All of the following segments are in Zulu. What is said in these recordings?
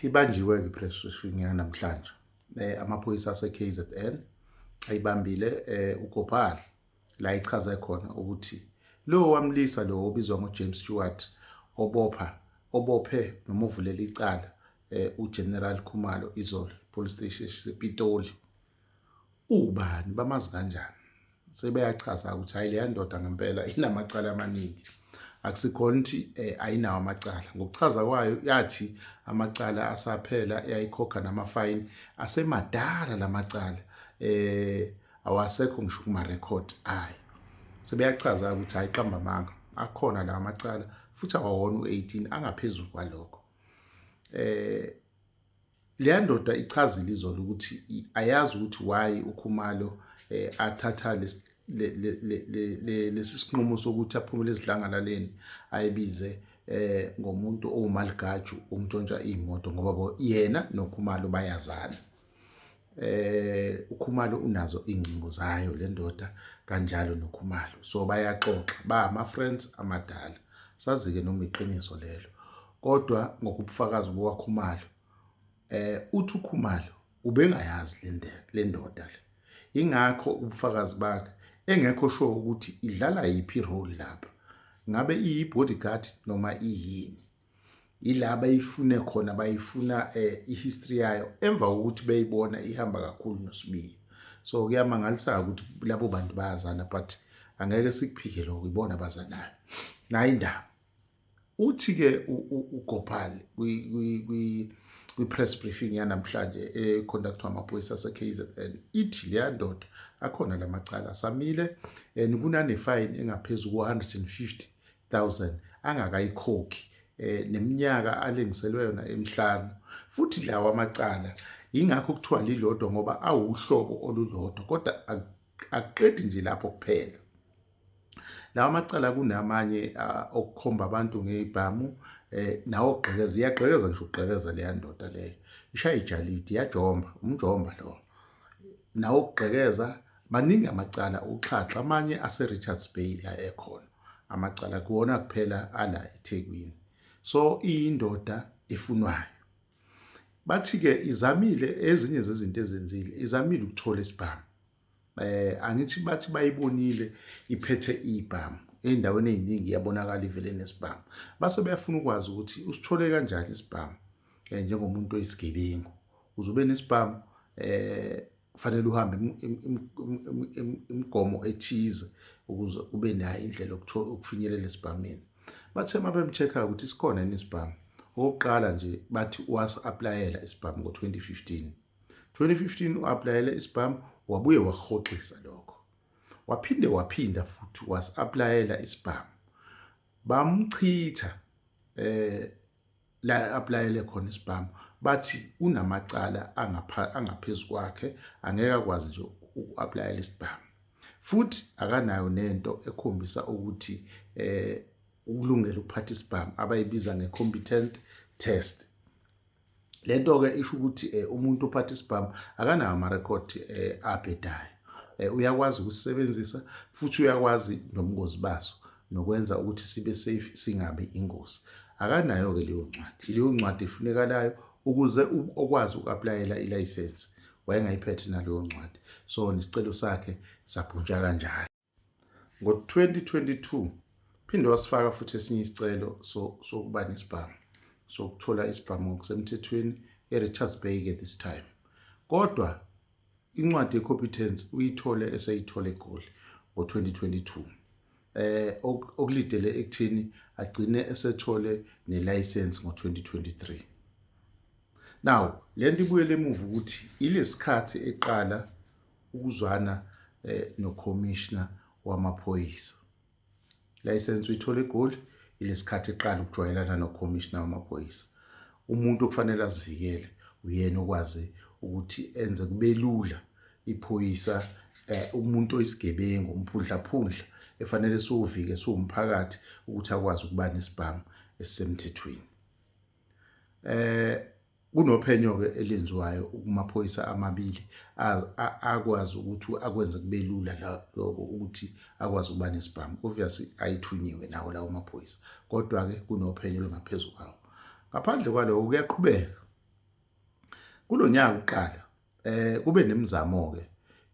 Ibanjiwe-ke i-press briefing yanamhlanje. Amaphoyisa ase-KZN ayibambile uGopal la ichaze khona ukuthi lo wamlisa lo obizwa ngoJames Stewart obophe noma uvulela icala uGeneral Khumalo izolo police station sePitoli. Ubani bamazi kanjani? Sebeyachaza ukuthi hayi leya ndoda ngempela inamacala amaningi. Akusikhona ukuthi ayinawo amacala. Ngokuchaza kwayo yathi amacala asaphela yayikhokha namafine asemadala lamacala awasekho ngisho kuma record ayi. Sebeyachaza ukuthi hayi qamba amanga akhona la amacala futhi awawona u18 angaphezulu kwalokho. Leya ndoda ichazile izolo ukuthi ayazi ukuthi why uKhumalo athatha lesi sinqumo sokuthi aphumele ezidlangalaleni ayibize ngomuntu owumaligaju umntshontsha imoto ngoba yena noKhumalo bayazana. uKhumalo unazo ingcingo zayo le ndoda kanjalo noKhumalo, so bayaxoxa ba ama friends amadala. Sazi ke noma iqiniso lelo, kodwa ngokubufakazi bokaKhumalo uthi uKhumalo ubengayazi le ndoda le. Ingakho ubufakazi bakhe engekho sure ukuthi idlala yipi role lapha, ngabe iyibodyguard noma iyini. Ilaba ifune khona bayifuna ihistory yayo emva ukuthi beyibona ihamba kakhulu noSibiya. So kuyamangalisa ukuthi labo bantu bayazana, but angeke sikuphike lokho ibona bazanayo. Nayi indaba uthi ke uGopal kwi-press briefing yanamhlanje conductor amaphoyisa ase-KZN ithi leya ndoda akhona lamacala asamile kunane fine engaphezulu ku-150,000 angakayikhokhi neminyaka alengiselwe yona emihlanu. Futhi lawa amacala ingakho kuthiwa lilodwa ngoba awuhlobo olulodwa, kodwa aqedi nje lapho kuphela. Lawa amacala kunamanye okukhomba abantu ngezibhamu nawo ogqekeza, iyagqekeza ngisho ugqekeza leya ndoda leyo, ishaya ijalidi yajomba umjomba lo. Nawo ogqekeza maningi amacala uxhaxha, amanye ase-Richards Bay la ekhona amacala kuwona kuphela ala eThekwini. So iyindoda efunwayo. Bathi-ke izamile ezinye zezinto ezenzile, izamile ukuthola isibhamu. Angithi bathi bayibonile iphethe ibhamu ey'ndaweni ey'ningi yabonakala ivele nesibhamu. Base beyafuna ukwazi ukuthi usithole kanjani isibhamu njengomuntu oyisigebengu. Uzube nesibhamu kufanele uhambe imigomo ethize ukuze ube nayo indlela ukufinyelela esibhameni. Bathe mabemcheck-a ukuthi sikhona yini isibhamu, okokuqala nje bathi was-aplayela isibhamu ngo-2015. 2015 u-aplayela isibhamu wabuye wakuhoxisa lokho. Waphinda futhi was-aplayela isibhamu. Bamchitha la aplayele khona isibhamu. Bathi unamacala angaphezu kwakhe, angeke akwazi nje uku-aplayela isibhamu. Futhi akanayo nento ekhombisa ukuthi ukulungela ukuphatha isibhamu abayibiza nge-competent test. Lento-ke isho ukuthi umuntu ophatha isibhamu akanayo ama-record abhedayo. Uyakwazi ukusebenzisa futhi uyakwazi nobungozi baso nokwenza ukuthi sibe safe singabi ingozi. Akanayo-ke leyo ncwadi. Leyo ncwadi efunekalayo ukuze ukwazi uku-aplayela ilayisensi wayengayiphethe naleyo ncwadi. So nesicelo sakhe saphuntsha kanjalo. Ngo-2022 phinde wasifaka futhi esinye isicelo sokuba nesibhamu, sokuthola isibhamu ngokusemthethweni eRichards Bay this time. Kodwa incwadi ye-competence uyithole eseyithole eGoli ngo-2022. Okulidele ekutheni agcine esethole nelicense ngo-2023. Now lento ibuyele emuva ukuthi ilesikhathi eqala ukuzwana no-commissioner wamaphoyisa. License uyithole eGoli ilesikhathi eqala ukujwayelana no-commissioner wamaphoyisa. Umuntu okufanele azivikele uyena okwazi ukuthi enze kube lula iphoyisa umuntu oyisigebengu umphundlaphundla efanele siwuvike siwumphakathi ukuthi akwazi ukuba nesibhamu esisemthethweni. Kunophenyo-ke elenziwayo kumaphoyisa amabili akwazi ukuthi akwenze kube lula lokho ukuthi akwazi ukuba nesibhamu. Obviously ayithunyiwe nawo lawo maphoyisa, kodwa-ke kunophenyo olungaphezulu kwawo. Ngaphandle kwalokho kuyaqhubeka kulonyaka uqala kube nemizamo ke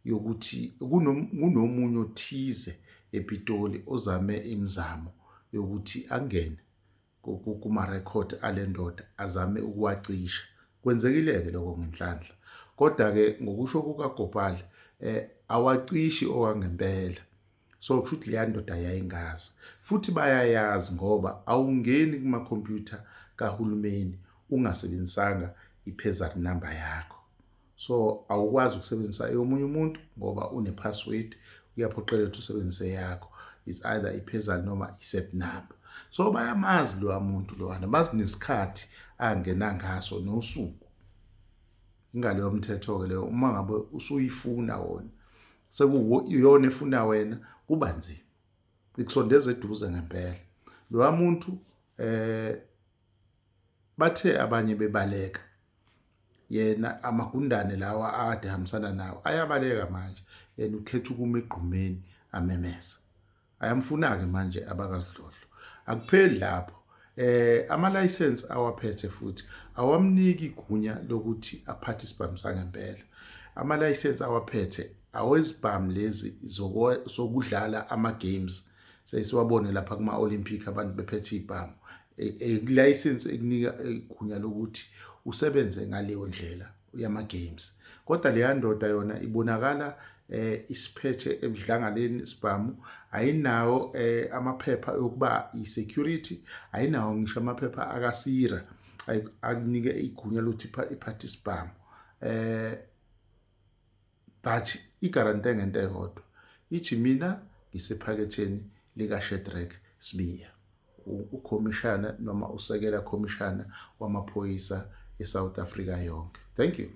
yokuthi kunomunye othize ePitoli ozame imizamo yokuthi angene kuma record alendoda azame ukuwacisha. Kwenzekile ke lokho ngenhlanhla, kodwa ke ngokusho kukaGopal awacishi owangempela. So kusho ukuthi leya ndoda yayingazi futhi bayayazi ngoba awungeni kuma computer kahulumeni ungasebenzisanga i-PEZAD number yakho. So awukwazi ukusebenzisa eyomunye umuntu ngoba une-password, uyaphoqeleka ukuthi usebenzise yakho, is either i-PEZAD noma i-SET number. So bayamazi lo muntu lowana, bazi nesikhathi angena ngaso nosuku. Ingaleyo mthetho ke leyo, uma ngabe usuyifuna wona sekuyiyona efuna wena kuba nzima, ikusondeza eduze ngempela. Lo muntu bathe abanye bebaleka, yena amagundane lawa ade hambisana nawo ayabaleka manje, yena ukhetha ukuma egqumeni amemeza. Ayamfuna-ke manje abakaZidlodlo. Akupheli lapho, ama-license awaphethe futhi awamniki igunya lokuthi aphathe isibhamu sangempela. Ama-license awaphethe awezibhamu lezi zokudlala ama-games. Sesiwabone lapha kuma-Olympic abantu bephethe ibhamu. License ekunika igunya lokuthi usebenze ngaleyo ndlela yama-games. Kodwa leya ndoda yona ibonakala isiphethe ebudlangaleni isibhamu, ayinawo amaphepha yokuba i-security, ayinawo ngisho amaphepha akasira akunike igunya lokuthi iphathe isibhamu. But igarante ngento eyodwa, ithi mina ngisephaketheni likaShadrack Sibiya, ukhomishana noma usekela khomishana wamaphoyisa eSouth Africa yonke. Thank you.